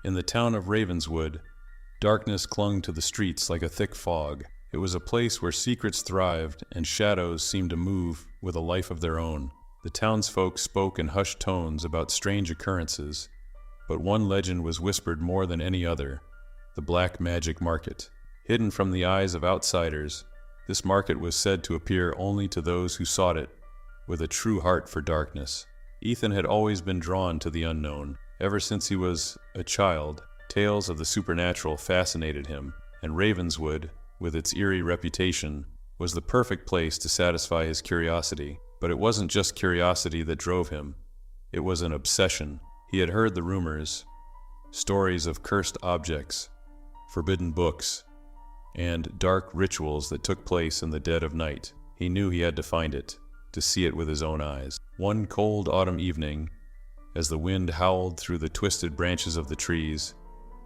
In the town of Ravenswood, darkness clung to the streets like a thick fog. It was a place where secrets thrived and shadows seemed to move with a life of their own. The townsfolk spoke in hushed tones about strange occurrences, but one legend was whispered more than any other: the Black Magic Market. Hidden from the eyes of outsiders, this market was said to appear only to those who sought it with a true heart for darkness. Ethan had always been drawn to the unknown. Ever since he was a child, tales of the supernatural fascinated him, and Ravenswood, with its eerie reputation, was the perfect place to satisfy his curiosity. But it wasn't just curiosity that drove him. It was an obsession. He had heard the rumors, stories of cursed objects, forbidden books, and dark rituals that took place in the dead of night. He knew he had to find it, to see it with his own eyes. One cold autumn evening, as the wind howled through the twisted branches of the trees,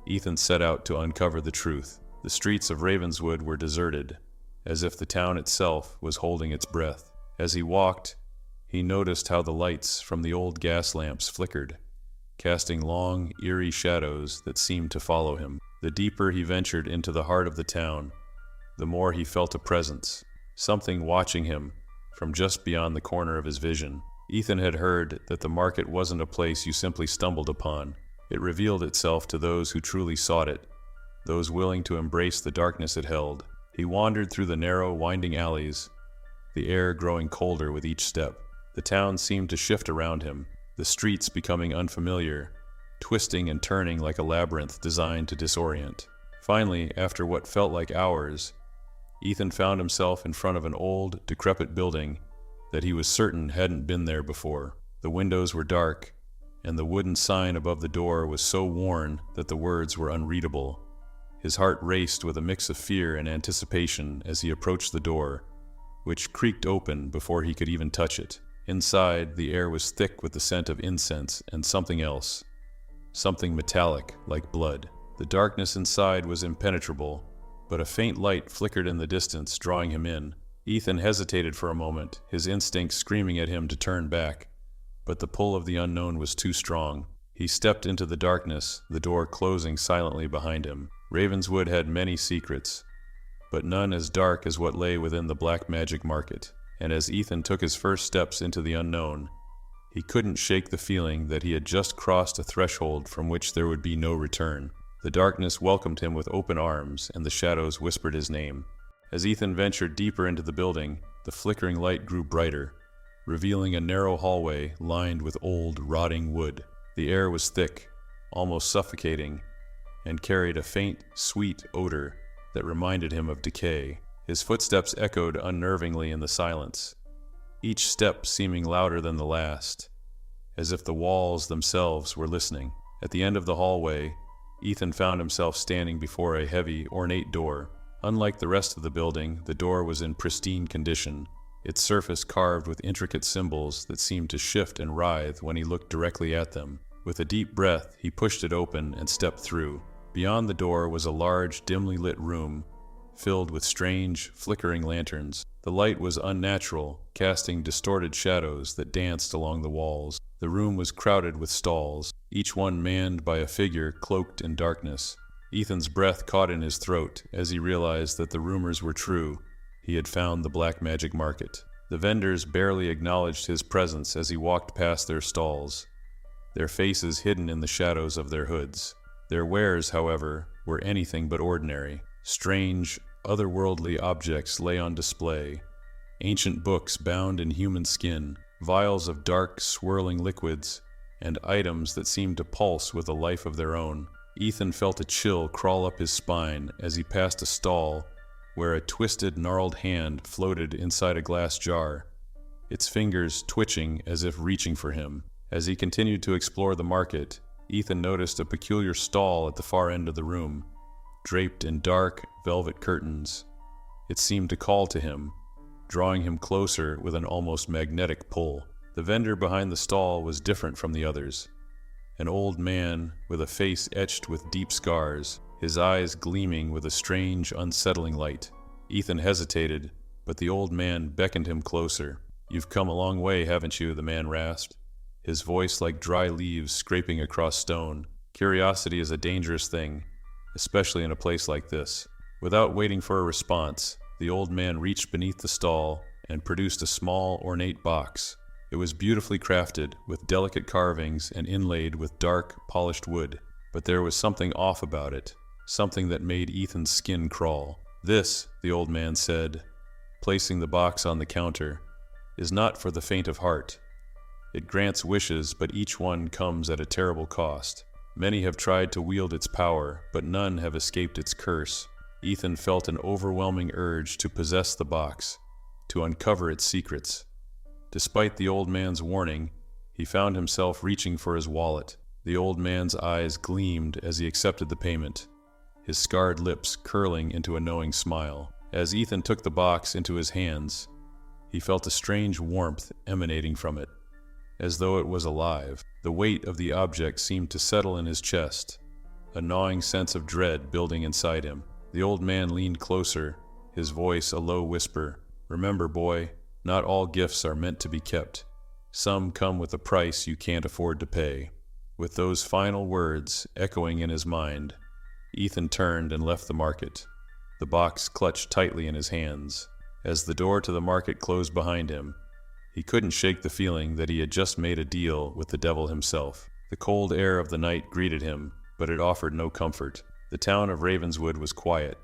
Ethan set out to uncover the truth. The streets of Ravenswood were deserted, as if the town itself was holding its breath. As he walked, he noticed how the lights from the old gas lamps flickered, casting long, eerie shadows that seemed to follow him. The deeper he ventured into the heart of the town, the more he felt a presence, something watching him from just beyond the corner of his vision. Ethan had heard that the market wasn't a place you simply stumbled upon. It revealed itself to those who truly sought it, those willing to embrace the darkness it held. He wandered through the narrow, winding alleys, the air growing colder with each step. The town seemed to shift around him, the streets becoming unfamiliar, twisting and turning like a labyrinth designed to disorient. Finally, after what felt like hours, Ethan found himself in front of an old, decrepit building that he was certain hadn't been there before. The windows were dark, and the wooden sign above the door was so worn that the words were unreadable. His heart raced with a mix of fear and anticipation as he approached the door, which creaked open before he could even touch it. Inside, the air was thick with the scent of incense and something else, something metallic like blood. The darkness inside was impenetrable, but a faint light flickered in the distance, drawing him in. Ethan hesitated for a moment, his instincts screaming at him to turn back, but the pull of the unknown was too strong. He stepped into the darkness, the door closing silently behind him. Ravenswood had many secrets, but none as dark as what lay within the Black Magic Market. And as Ethan took his first steps into the unknown, he couldn't shake the feeling that he had just crossed a threshold from which there would be no return. The darkness welcomed him with open arms, and the shadows whispered his name. As Ethan ventured deeper into the building, the flickering light grew brighter, revealing a narrow hallway lined with old, rotting wood. The air was thick, almost suffocating, and carried a faint, sweet odor that reminded him of decay. His footsteps echoed unnervingly in the silence, each step seeming louder than the last, as if the walls themselves were listening. At the end of the hallway, Ethan found himself standing before a heavy, ornate door. Unlike the rest of the building, the door was in pristine condition, its surface carved with intricate symbols that seemed to shift and writhe when he looked directly at them. With a deep breath, he pushed it open and stepped through. Beyond the door was a large, dimly lit room, filled with strange, flickering lanterns. The light was unnatural, casting distorted shadows that danced along the walls. The room was crowded with stalls, each one manned by a figure cloaked in darkness. Ethan's breath caught in his throat as he realized that the rumors were true. He had found the Black Magic Market. The vendors barely acknowledged his presence as he walked past their stalls, their faces hidden in the shadows of their hoods. Their wares, however, were anything but ordinary. Strange, otherworldly objects lay on display, ancient books bound in human skin, vials of dark, swirling liquids, and items that seemed to pulse with a life of their own. Ethan felt a chill crawl up his spine as he passed a stall where a twisted, gnarled hand floated inside a glass jar, its fingers twitching as if reaching for him. As he continued to explore the market, Ethan noticed a peculiar stall at the far end of the room, draped in dark, velvet curtains. It seemed to call to him, drawing him closer with an almost magnetic pull. The vendor behind the stall was different from the others. An old man with a face etched with deep scars, his eyes gleaming with a strange, unsettling light. Ethan hesitated, but the old man beckoned him closer. "You've come a long way, haven't you?" the man rasped, his voice like dry leaves scraping across stone. Curiosity is a dangerous thing, especially in a place like this. Without waiting for a response, the old man reached beneath the stall and produced a small, ornate box. It was beautifully crafted, with delicate carvings and inlaid with dark, polished wood. But there was something off about it, something that made Ethan's skin crawl. "This," the old man said, placing the box on the counter, "is not for the faint of heart. It grants wishes, but each one comes at a terrible cost. Many have tried to wield its power, but none have escaped its curse." Ethan felt an overwhelming urge to possess the box, to uncover its secrets. Despite the old man's warning, he found himself reaching for his wallet. The old man's eyes gleamed as he accepted the payment, his scarred lips curling into a knowing smile. As Ethan took the box into his hands, he felt a strange warmth emanating from it, as though it was alive. The weight of the object seemed to settle in his chest, a gnawing sense of dread building inside him. The old man leaned closer, his voice a low whisper. "Remember, boy, not all gifts are meant to be kept. Some come with a price you can't afford to pay." With those final words echoing in his mind, Ethan turned and left the market, the box clutched tightly in his hands. As the door to the market closed behind him, he couldn't shake the feeling that he had just made a deal with the devil himself. The cold air of the night greeted him, but it offered no comfort. The town of Ravenswood was quiet,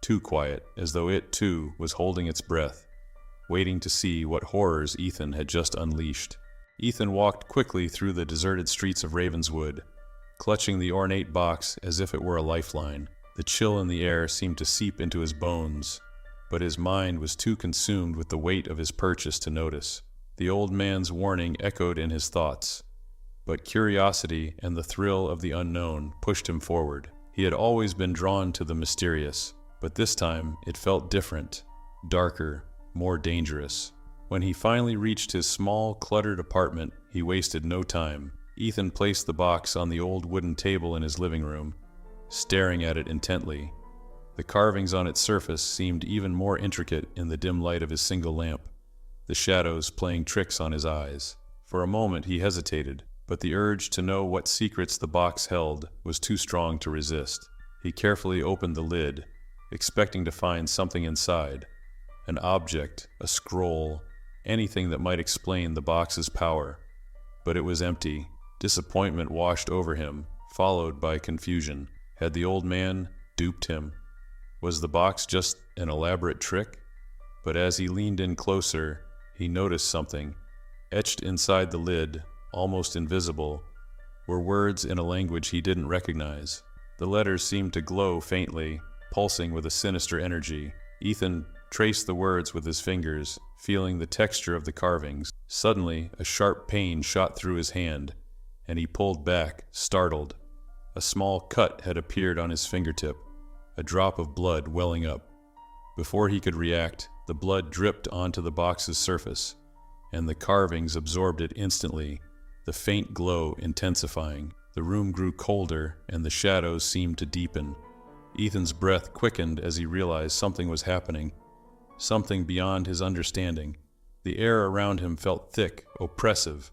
too quiet, as though it, too, was holding its breath, waiting to see what horrors Ethan had just unleashed. Ethan walked quickly through the deserted streets of Ravenswood, clutching the ornate box as if it were a lifeline. The chill in the air seemed to seep into his bones, but his mind was too consumed with the weight of his purchase to notice. The old man's warning echoed in his thoughts, but curiosity and the thrill of the unknown pushed him forward. He had always been drawn to the mysterious, but this time it felt different, darker, more dangerous. When he finally reached his small, cluttered apartment, he wasted no time. Ethan placed the box on the old wooden table in his living room, staring at it intently. The carvings on its surface seemed even more intricate in the dim light of his single lamp, the shadows playing tricks on his eyes. For a moment he hesitated, but the urge to know what secrets the box held was too strong to resist. He carefully opened the lid, expecting to find something inside, an object, a scroll, anything that might explain the box's power. But it was empty. Disappointment washed over him, followed by confusion. Had the old man duped him? Was the box just an elaborate trick? But as he leaned in closer, he noticed something. Etched inside the lid, almost invisible, were words in a language he didn't recognize. The letters seemed to glow faintly, pulsing with a sinister energy. Ethan traced the words with his fingers, feeling the texture of the carvings. Suddenly, a sharp pain shot through his hand, and he pulled back, startled. A small cut had appeared on his fingertip, a drop of blood welling up. Before he could react, the blood dripped onto the box's surface, and the carvings absorbed it instantly, the faint glow intensifying. The room grew colder, and the shadows seemed to deepen. Ethan's breath quickened as he realized something was happening, something beyond his understanding. The air around him felt thick, oppressive,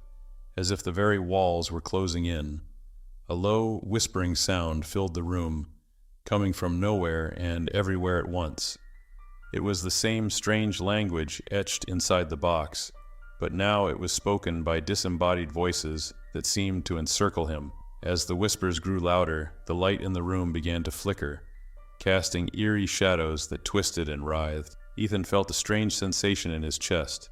as if the very walls were closing in. A low, whispering sound filled the room, coming from nowhere and everywhere at once. It was the same strange language etched inside the box, but now it was spoken by disembodied voices that seemed to encircle him. As the whispers grew louder, the light in the room began to flicker, casting eerie shadows that twisted and writhed. Ethan felt a strange sensation in his chest,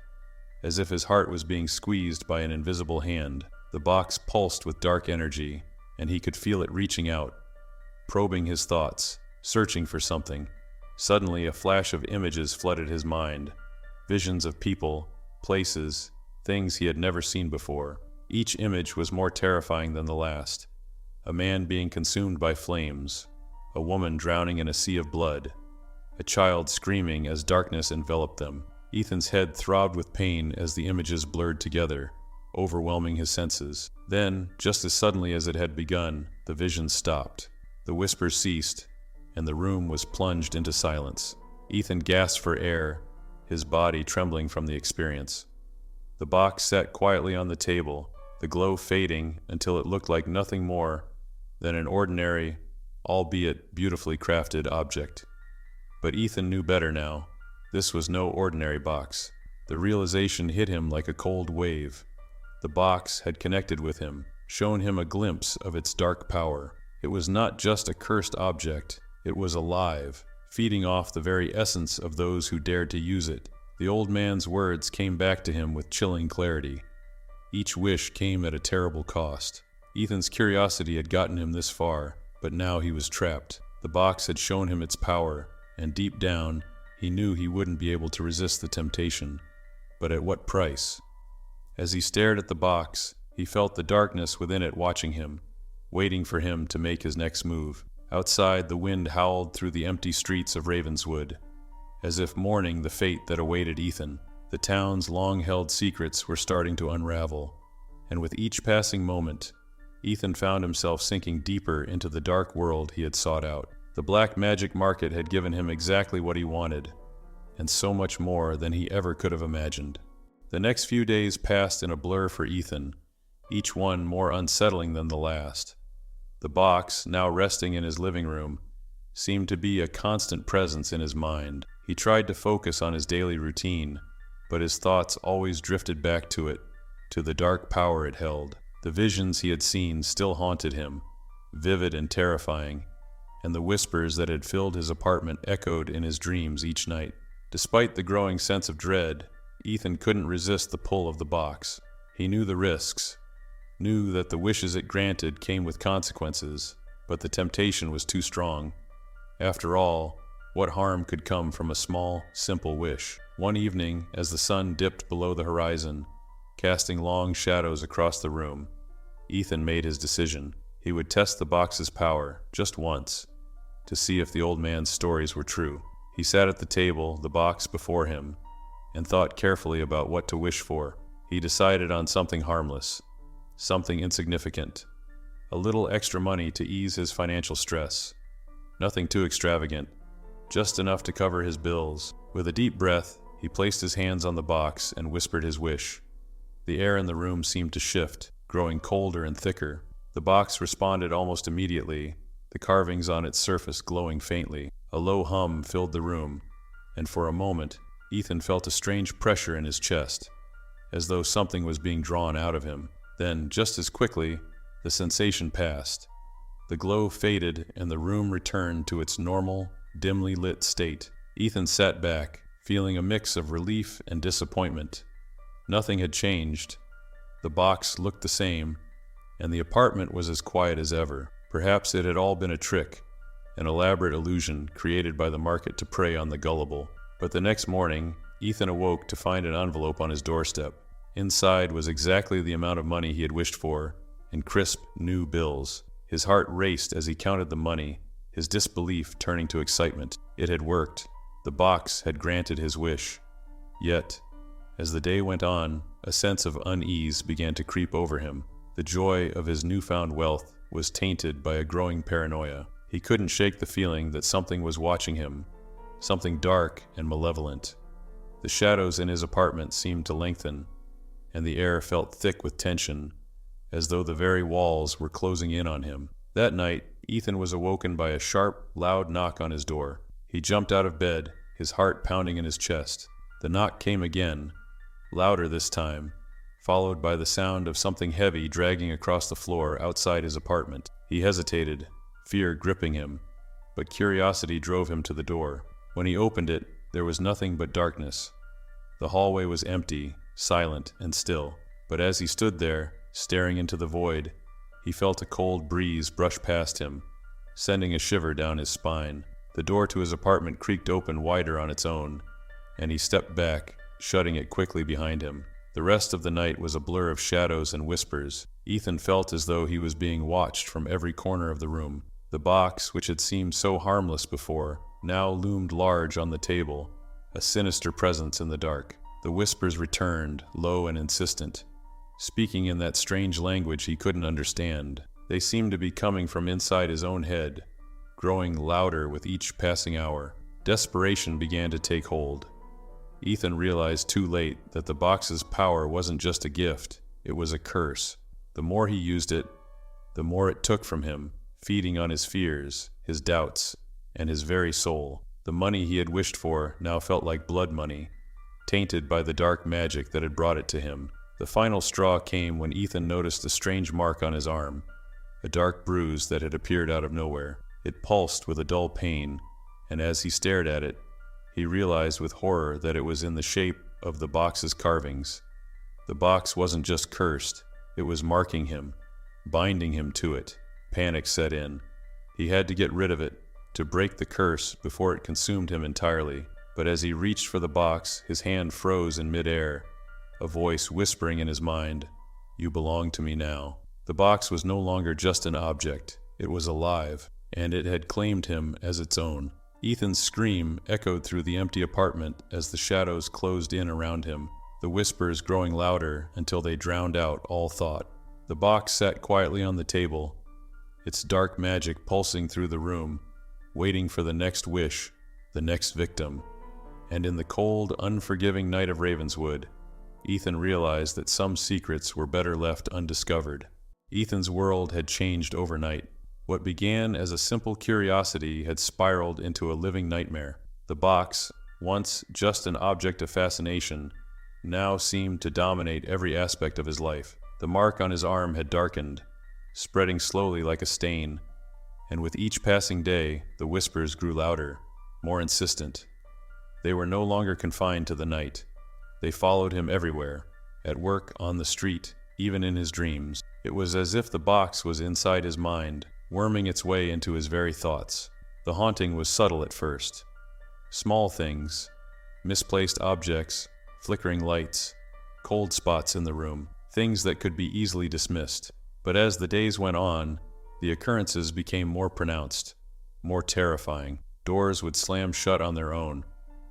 as if his heart was being squeezed by an invisible hand. The box pulsed with dark energy, and he could feel it reaching out, probing his thoughts, searching for something. Suddenly, a flash of images flooded his mind, visions of people, places, things he had never seen before. Each image was more terrifying than the last. A man being consumed by flames, a woman drowning in a sea of blood, a child screaming as darkness enveloped them. Ethan's head throbbed with pain as the images blurred together, overwhelming his senses. Then, just as suddenly as it had begun, the vision stopped. The whispers ceased, and the room was plunged into silence. Ethan gasped for air, his body trembling from the experience. The box sat quietly on the table, the glow fading until it looked like nothing more than an ordinary, albeit beautifully crafted object. But Ethan knew better now. This was no ordinary box. The realization hit him like a cold wave. The box had connected with him, shown him a glimpse of its dark power. It was not just a cursed object, it was alive, feeding off the very essence of those who dared to use it. The old man's words came back to him with chilling clarity. Each wish came at a terrible cost. Ethan's curiosity had gotten him this far, but now he was trapped. The box had shown him its power, and deep down, he knew he wouldn't be able to resist the temptation. But at what price? As he stared at the box, he felt the darkness within it watching him, waiting for him to make his next move. Outside, the wind howled through the empty streets of Ravenswood, as if mourning the fate that awaited Ethan. The town's long-held secrets were starting to unravel, and with each passing moment, Ethan found himself sinking deeper into the dark world he had sought out. The black magic market had given him exactly what he wanted, and so much more than he ever could have imagined. The next few days passed in a blur for Ethan, each one more unsettling than the last. The box, now resting in his living room, seemed to be a constant presence in his mind. He tried to focus on his daily routine, but his thoughts always drifted back to it, to the dark power it held. The visions he had seen still haunted him, vivid and terrifying, and the whispers that had filled his apartment echoed in his dreams each night. Despite the growing sense of dread, Ethan couldn't resist the pull of the box. He knew the risks, knew that the wishes it granted came with consequences, but the temptation was too strong. After all, what harm could come from a small, simple wish? One evening, as the sun dipped below the horizon, casting long shadows across the room, Ethan made his decision. He would test the box's power, just once, to see if the old man's stories were true. He sat at the table, the box before him, and thought carefully about what to wish for. He decided on something harmless, something insignificant, a little extra money to ease his financial stress. Nothing too extravagant, just enough to cover his bills. With a deep breath, he placed his hands on the box and whispered his wish. The air in the room seemed to shift, growing colder and thicker. The box responded almost immediately, the carvings on its surface glowing faintly. A low hum filled the room, and for a moment, Ethan felt a strange pressure in his chest, as though something was being drawn out of him. Then, just as quickly, the sensation passed. The glow faded and the room returned to its normal, dimly lit state. Ethan sat back, feeling a mix of relief and disappointment. Nothing had changed. The box looked the same, and the apartment was as quiet as ever. Perhaps it had all been a trick, an elaborate illusion created by the market to prey on the gullible. But the next morning, Ethan awoke to find an envelope on his doorstep. Inside was exactly the amount of money he had wished for, in crisp, new bills. His heart raced as he counted the money, his disbelief turning to excitement. It had worked. The box had granted his wish. Yet, as the day went on, a sense of unease began to creep over him. The joy of his newfound wealth was tainted by a growing paranoia. He couldn't shake the feeling that something was watching him, something dark and malevolent. The shadows in his apartment seemed to lengthen, and the air felt thick with tension, as though the very walls were closing in on him. That night, Ethan was awoken by a sharp, loud knock on his door. He jumped out of bed, his heart pounding in his chest. The knock came again, louder this time, followed by the sound of something heavy dragging across the floor outside his apartment. He hesitated, fear gripping him, but curiosity drove him to the door. When he opened it, there was nothing but darkness. The hallway was empty, silent, and still. But as he stood there, staring into the void, he felt a cold breeze brush past him, sending a shiver down his spine. The door to his apartment creaked open wider on its own, and he stepped back, shutting it quickly behind him. The rest of the night was a blur of shadows and whispers. Ethan felt as though he was being watched from every corner of the room. The box, which had seemed so harmless before, now loomed large on the table, a sinister presence in the dark. The whispers returned, low and insistent, speaking in that strange language he couldn't understand. They seemed to be coming from inside his own head, growing louder with each passing hour. Desperation began to take hold. Ethan realized too late that the box's power wasn't just a gift, it was a curse. The more he used it, the more it took from him, feeding on his fears, his doubts, and his very soul. The money he had wished for now felt like blood money, tainted by the dark magic that had brought it to him. The final straw came when Ethan noticed a strange mark on his arm, a dark bruise that had appeared out of nowhere. It pulsed with a dull pain, and as he stared at it, he realized with horror that it was in the shape of the box's carvings. The box wasn't just cursed, it was marking him, binding him to it. Panic set in. He had to get rid of it, to break the curse before it consumed him entirely. But as he reached for the box, his hand froze in midair, a voice whispering in his mind, "You belong to me now." The box was no longer just an object, it was alive, and it had claimed him as its own. Ethan's scream echoed through the empty apartment as the shadows closed in around him, the whispers growing louder until they drowned out all thought. The box sat quietly on the table, its dark magic pulsing through the room, waiting for the next wish, the next victim. And in the cold, unforgiving night of Ravenswood, Ethan realized that some secrets were better left undiscovered. Ethan's world had changed overnight. What began as a simple curiosity had spiraled into a living nightmare. The box, once just an object of fascination, now seemed to dominate every aspect of his life. The mark on his arm had darkened, spreading slowly like a stain, and with each passing day, the whispers grew louder, more insistent. They were no longer confined to the night. They followed him everywhere, at work, on the street, even in his dreams. It was as if the box was inside his mind, worming its way into his very thoughts. The haunting was subtle at first. Small things, misplaced objects, flickering lights, cold spots in the room, things that could be easily dismissed. But as the days went on, the occurrences became more pronounced, more terrifying. Doors would slam shut on their own,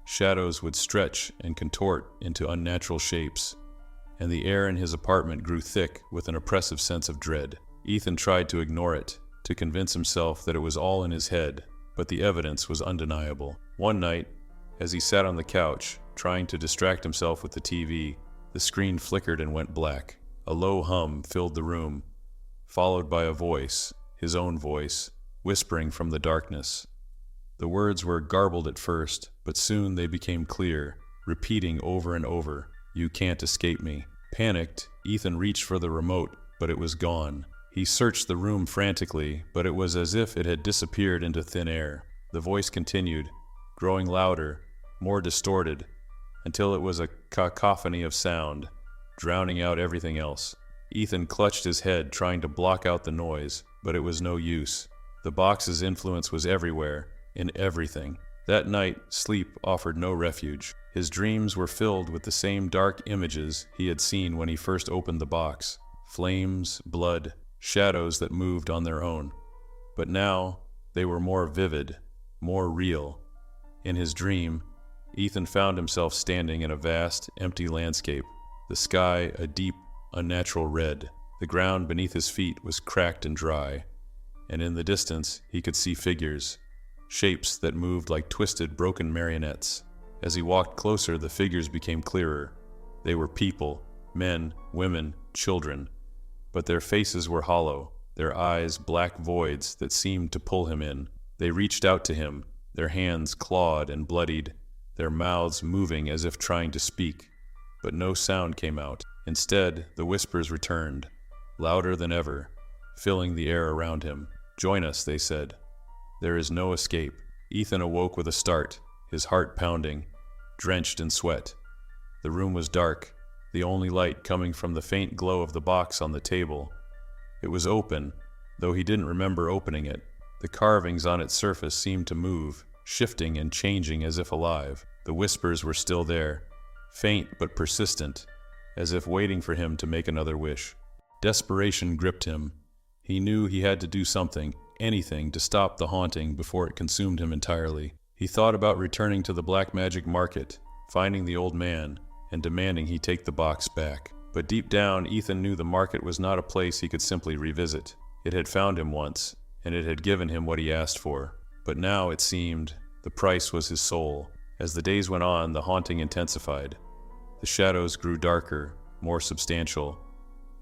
shadows would stretch and contort into unnatural shapes, and the air in his apartment grew thick with an oppressive sense of dread. Ethan tried to ignore it, to convince himself that it was all in his head, but the evidence was undeniable. One night, as he sat on the couch, trying to distract himself with the TV, the screen flickered and went black. A low hum filled the room, followed by a voice, his own voice, whispering from the darkness. The words were garbled at first, but soon they became clear, repeating over and over, "You can't escape me." Panicked, Ethan reached for the remote, but it was gone. He searched the room frantically, but it was as if it had disappeared into thin air. The voice continued, growing louder, more distorted, until it was a cacophony of sound, drowning out everything else. Ethan clutched his head, trying to block out the noise, but it was no use. The box's influence was everywhere, in everything. That night, sleep offered no refuge. His dreams were filled with the same dark images he had seen when he first opened the box. Flames, blood, shadows that moved on their own. But now, they were more vivid, more real. In his dream, Ethan found himself standing in a vast, empty landscape. The sky a deep, unnatural red. The ground beneath his feet was cracked and dry, and in the distance he could see figures, shapes that moved like twisted, broken marionettes. As he walked closer, the figures became clearer. They were people, men, women, children, but their faces were hollow, their eyes black voids that seemed to pull him in. They reached out to him, their hands clawed and bloodied, their mouths moving as if trying to speak, but no sound came out. Instead, the whispers returned, louder than ever, filling the air around him. "Join us," they said. "There is no escape." Ethan awoke with a start, his heart pounding, drenched in sweat. The room was dark, the only light coming from the faint glow of the box on the table. It was open, though he didn't remember opening it. The carvings on its surface seemed to move, shifting and changing as if alive. The whispers were still there, faint but persistent, as if waiting for him to make another wish. Desperation gripped him. He knew he had to do something, anything, to stop the haunting before it consumed him entirely. He thought about returning to the black magic market, finding the old man, and demanding he take the box back. But deep down, Ethan knew the market was not a place he could simply revisit. It had found him once, and it had given him what he asked for. But now, it seemed, the price was his soul. As the days went on, the haunting intensified. The shadows grew darker, more substantial,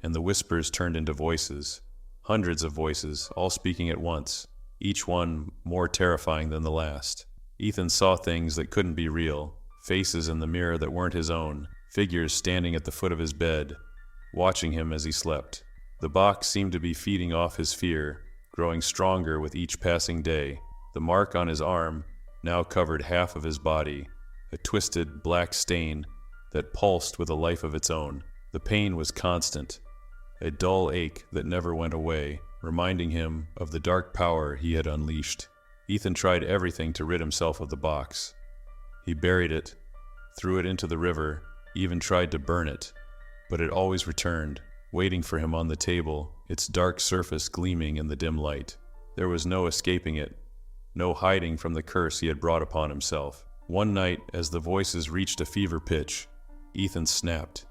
and the whispers turned into voices, Hundreds of voices, all speaking at once, each one more terrifying than the last. Ethan saw things that couldn't be real, faces in the mirror that weren't his own, figures standing at the foot of his bed, watching him as he slept. The box seemed to be feeding off his fear, growing stronger with each passing day. The mark on his arm now covered half of his body, a twisted black stain that pulsed with a life of its own. The pain was constant, a dull ache that never went away, reminding him of the dark power he had unleashed. Ethan tried everything to rid himself of the box. He buried it, threw it into the river, even tried to burn it, but it always returned, waiting for him on the table, its dark surface gleaming in the dim light. There was no escaping it, no hiding from the curse he had brought upon himself. One night, as the voices reached a fever pitch, Ethan snapped.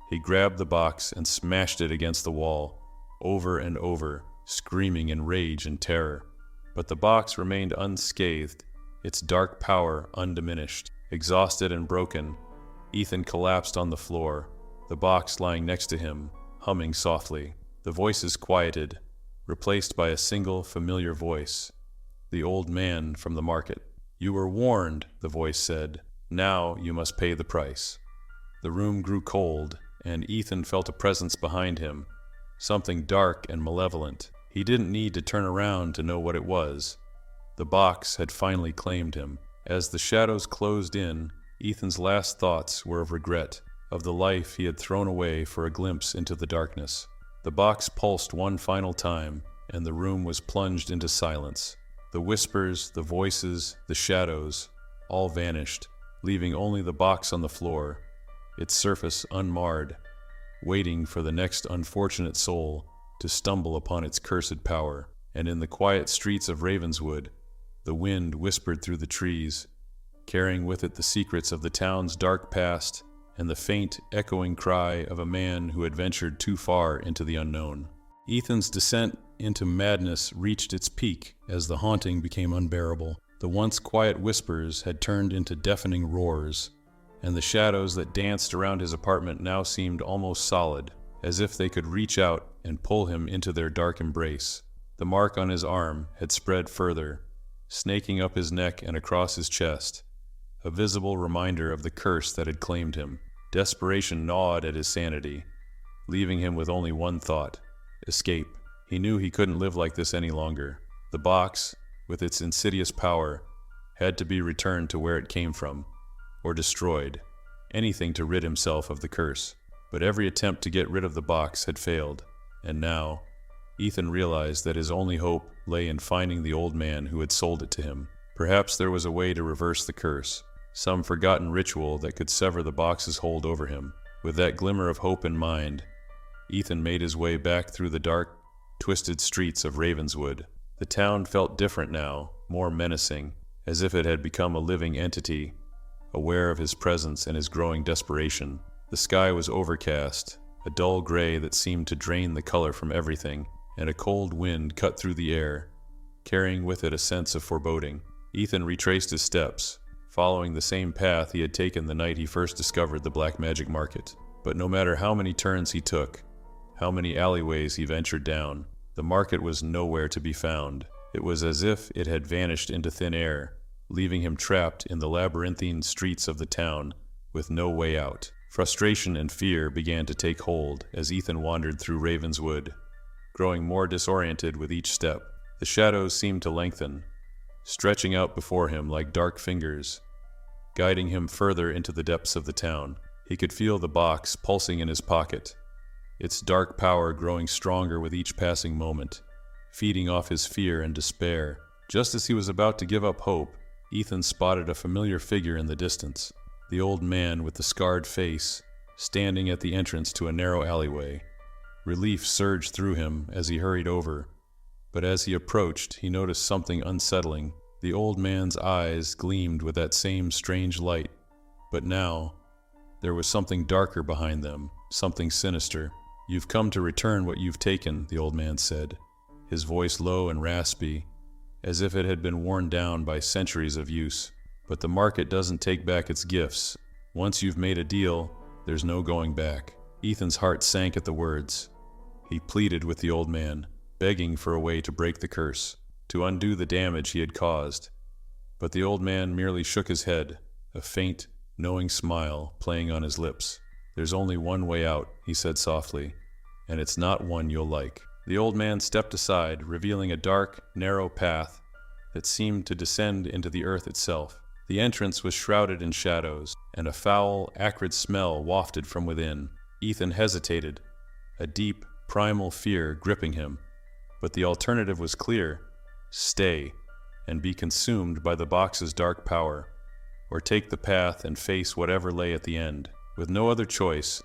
He grabbed the box and smashed it against the wall, over and over, screaming in rage and terror. But the box remained unscathed, its dark power undiminished. Exhausted and broken, Ethan collapsed on the floor, the box lying next to him, humming softly. The voices quieted, replaced by a single familiar voice, the old man from the market. "You were warned," the voice said. "Now you must pay the price." The room grew cold, and Ethan felt a presence behind him, something dark and malevolent. He didn't need to turn around to know what it was. The box had finally claimed him. As the shadows closed in, Ethan's last thoughts were of regret, of the life he had thrown away for a glimpse into the darkness. The box pulsed one final time, and the room was plunged into silence. The whispers, the voices, the shadows, all vanished, leaving only the box on the floor, its surface unmarred, waiting for the next unfortunate soul to stumble upon its cursed power. And in the quiet streets of Ravenswood, the wind whispered through the trees, carrying with it the secrets of the town's dark past and the faint, echoing cry of a man who had ventured too far into the unknown. Ethan's descent into madness reached its peak as the haunting became unbearable. The once quiet whispers had turned into deafening roars, and the shadows that danced around his apartment now seemed almost solid, as if they could reach out and pull him into their dark embrace. The mark on his arm had spread further, snaking up his neck and across his chest, a visible reminder of the curse that had claimed him. Desperation gnawed at his sanity, leaving him with only one thought: escape. He knew he couldn't live like this any longer. The box, with its insidious power, had to be returned to where it came from, or destroyed, anything to rid himself of the curse. But every attempt to get rid of the box had failed, and now Ethan realized that his only hope lay in finding the old man who had sold it to him. Perhaps there was a way to reverse the curse, some forgotten ritual that could sever the box's hold over him. With that glimmer of hope in mind, Ethan made his way back through the dark, twisted streets of Ravenswood. The town felt different now, more menacing, as if it had become a living entity, aware of his presence and his growing desperation. The sky was overcast, a dull gray that seemed to drain the color from everything, and a cold wind cut through the air, carrying with it a sense of foreboding. Ethan retraced his steps, following the same path he had taken the night he first discovered the black magic market. But no matter how many turns he took, how many alleyways he ventured down, the market was nowhere to be found. It was as if it had vanished into thin air, leaving him trapped in the labyrinthine streets of the town with no way out. Frustration and fear began to take hold as Ethan wandered through Ravenswood, growing more disoriented with each step. The shadows seemed to lengthen, stretching out before him like dark fingers, guiding him further into the depths of the town. He could feel the box pulsing in his pocket, its dark power growing stronger with each passing moment, feeding off his fear and despair. Just as he was about to give up hope, Ethan spotted a familiar figure in the distance, the old man with the scarred face, standing at the entrance to a narrow alleyway. Relief surged through him as he hurried over, but as he approached, he noticed something unsettling. The old man's eyes gleamed with that same strange light, but now there was something darker behind them, something sinister. "You've come to return what you've taken," the old man said, his voice low and raspy, as if it had been worn down by centuries of use. "But the market doesn't take back its gifts. Once you've made a deal, there's no going back." Ethan's heart sank at the words. He pleaded with the old man, begging for a way to break the curse, to undo the damage he had caused. But the old man merely shook his head, a faint, knowing smile playing on his lips. "There's only one way out," he said softly, "and it's not one you'll like." The old man stepped aside, revealing a dark, narrow path that seemed to descend into the earth itself. The entrance was shrouded in shadows, and a foul, acrid smell wafted from within. Ethan hesitated, a deep, primal fear gripping him. But the alternative was clear: stay, and be consumed by the box's dark power, or take the path and face whatever lay at the end. With no other choice,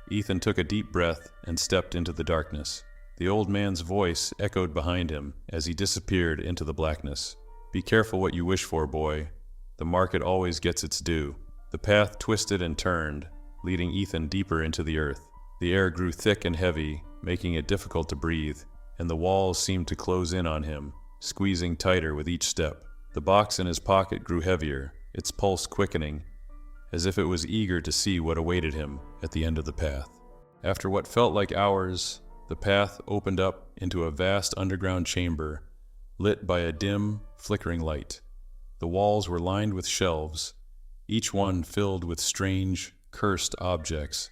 Ethan took a deep breath and stepped into the darkness. The old man's voice echoed behind him as he disappeared into the blackness. "Be careful what you wish for, boy. The market always gets its due." The path twisted and turned, leading Ethan deeper into the earth. The air grew thick and heavy, making it difficult to breathe, and the walls seemed to close in on him, squeezing tighter with each step. The box in his pocket grew heavier, its pulse quickening, as if it was eager to see what awaited him at the end of the path. After what felt like hours, the path opened up into a vast underground chamber, lit by a dim, flickering light. The walls were lined with shelves, each one filled with strange, cursed objects,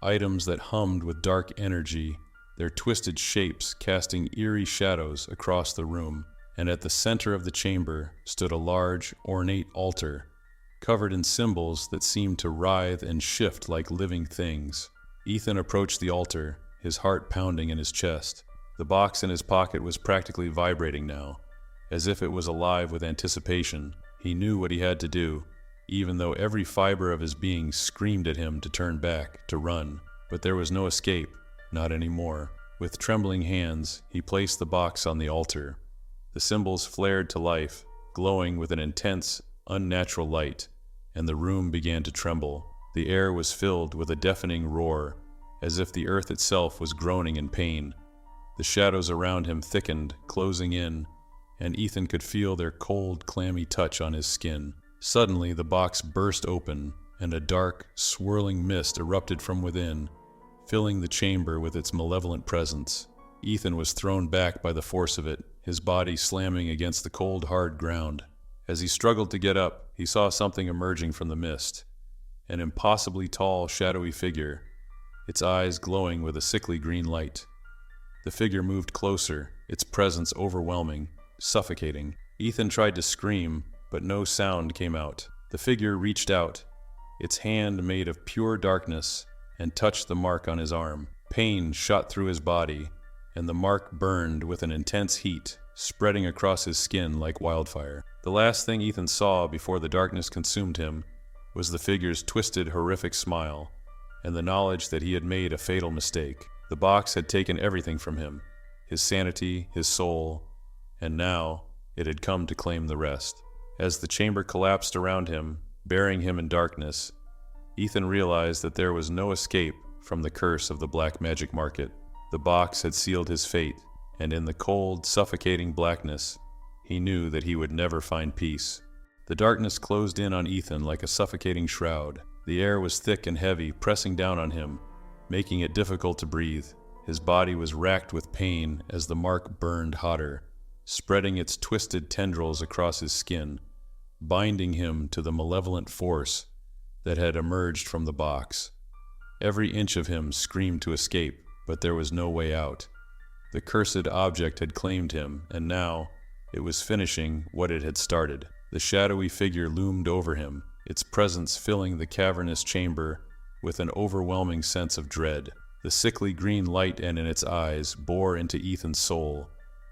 items that hummed with dark energy, their twisted shapes casting eerie shadows across the room. And at the center of the chamber stood a large, ornate altar, covered in symbols that seemed to writhe and shift like living things. Ethan approached the altar, his heart pounding in his chest. The box in his pocket was practically vibrating now, as if it was alive with anticipation. He knew what he had to do, even though every fiber of his being screamed at him to turn back, to run. But there was no escape, not anymore. With trembling hands, he placed the box on the altar. The symbols flared to life, glowing with an intense, unnatural light, and the room began to tremble. The air was filled with a deafening roar, as if the earth itself was groaning in pain. The shadows around him thickened, closing in, and Ethan could feel their cold, clammy touch on his skin. Suddenly, the box burst open, and a dark, swirling mist erupted from within, filling the chamber with its malevolent presence. Ethan was thrown back by the force of it, his body slamming against the cold, hard ground. As he struggled to get up, he saw something emerging from the mist. An impossibly tall, shadowy figure, its eyes glowing with a sickly green light. The figure moved closer, its presence overwhelming, suffocating. Ethan tried to scream, but no sound came out. The figure reached out, its hand made of pure darkness, and touched the mark on his arm. Pain shot through his body, and the mark burned with an intense heat, spreading across his skin like wildfire. The last thing Ethan saw before the darkness consumed him was the figure's twisted, horrific smile, and the knowledge that he had made a fatal mistake. The box had taken everything from him, his sanity, his soul, and now it had come to claim the rest. As the chamber collapsed around him, burying him in darkness, Ethan realized that there was no escape from the curse of the black magic market. The box had sealed his fate, and in the cold, suffocating blackness, he knew that he would never find peace. The darkness closed in on Ethan like a suffocating shroud. The air was thick and heavy, pressing down on him, making it difficult to breathe. His body was racked with pain as the mark burned hotter, spreading its twisted tendrils across his skin, binding him to the malevolent force that had emerged from the box. Every inch of him screamed to escape, but there was no way out. The cursed object had claimed him, and now it was finishing what it had started. The shadowy figure loomed over him, its presence filling the cavernous chamber with an overwhelming sense of dread. The sickly green light in its eyes bore into Ethan's soul,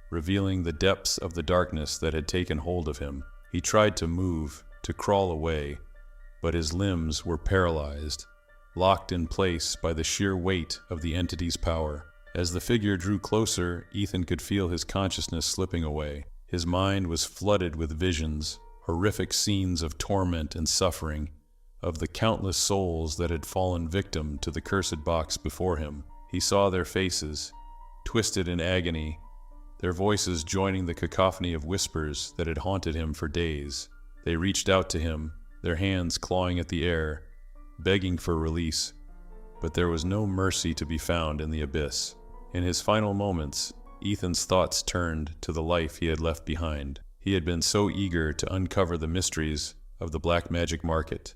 revealing the depths of the darkness that had taken hold of him. He tried to move, to crawl away, but his limbs were paralyzed, locked in place by the sheer weight of the entity's power. As the figure drew closer, Ethan could feel his consciousness slipping away. His mind was flooded with visions, horrific scenes of torment and suffering, of the countless souls that had fallen victim to the cursed box before him. He saw their faces, twisted in agony, their voices joining the cacophony of whispers that had haunted him for days. They reached out to him, their hands clawing at the air, begging for release, but there was no mercy to be found in the abyss. In his final moments, Ethan's thoughts turned to the life he had left behind. He had been so eager to uncover the mysteries of the black magic market,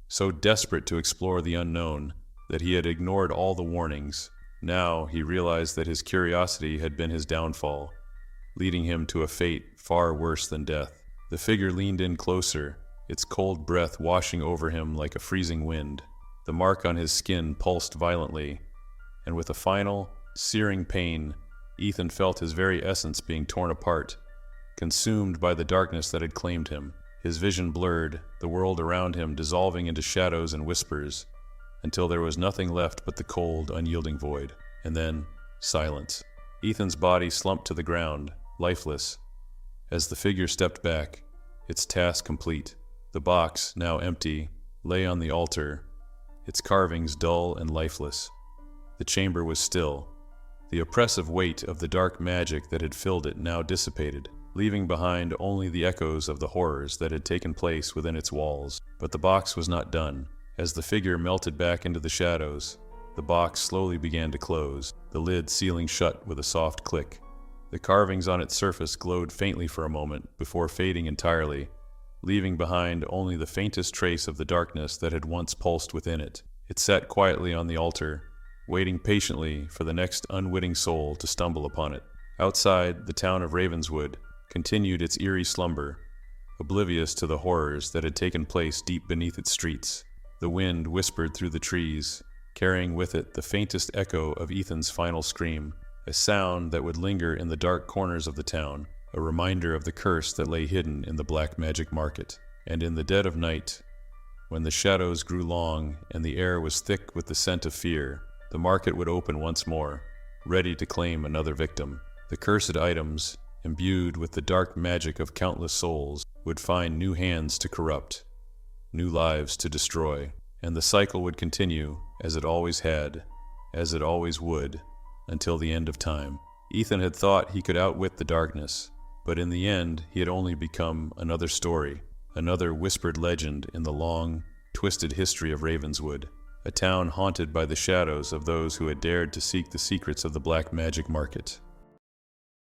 so desperate to explore the unknown, that he had ignored all the warnings. Now he realized that his curiosity had been his downfall, leading him to a fate far worse than death. The figure leaned in closer, its cold breath washing over him like a freezing wind. The mark on his skin pulsed violently, and with a final, searing pain, Ethan felt his very essence being torn apart, consumed by the darkness that had claimed him. His vision blurred, the world around him dissolving into shadows and whispers, until there was nothing left but the cold, unyielding void. And then, silence. Ethan's body slumped to the ground, lifeless, as the figure stepped back, its task complete. The box, now empty, lay on the altar, its carvings dull and lifeless. The chamber was still. The oppressive weight of the dark magic that had filled it now dissipated, leaving behind only the echoes of the horrors that had taken place within its walls. But the box was not done. As the figure melted back into the shadows, the box slowly began to close, the lid sealing shut with a soft click. The carvings on its surface glowed faintly for a moment before fading entirely, leaving behind only the faintest trace of the darkness that had once pulsed within it. It sat quietly on the altar, waiting patiently for the next unwitting soul to stumble upon it. Outside, the town of Ravenswood continued its eerie slumber, oblivious to the horrors that had taken place deep beneath its streets. The wind whispered through the trees, carrying with it the faintest echo of Ethan's final scream, a sound that would linger in the dark corners of the town, a reminder of the curse that lay hidden in the black magic market. And in the dead of night, when the shadows grew long and the air was thick with the scent of fear, the market would open once more, ready to claim another victim. The cursed items, imbued with the dark magic of countless souls, would find new hands to corrupt, new lives to destroy, and the cycle would continue as it always had, as it always would, until the end of time. Ethan had thought he could outwit the darkness, but in the end he had only become another story, another whispered legend in the long, twisted history of Ravenswood, a town haunted by the shadows of those who had dared to seek the secrets of the black magic market.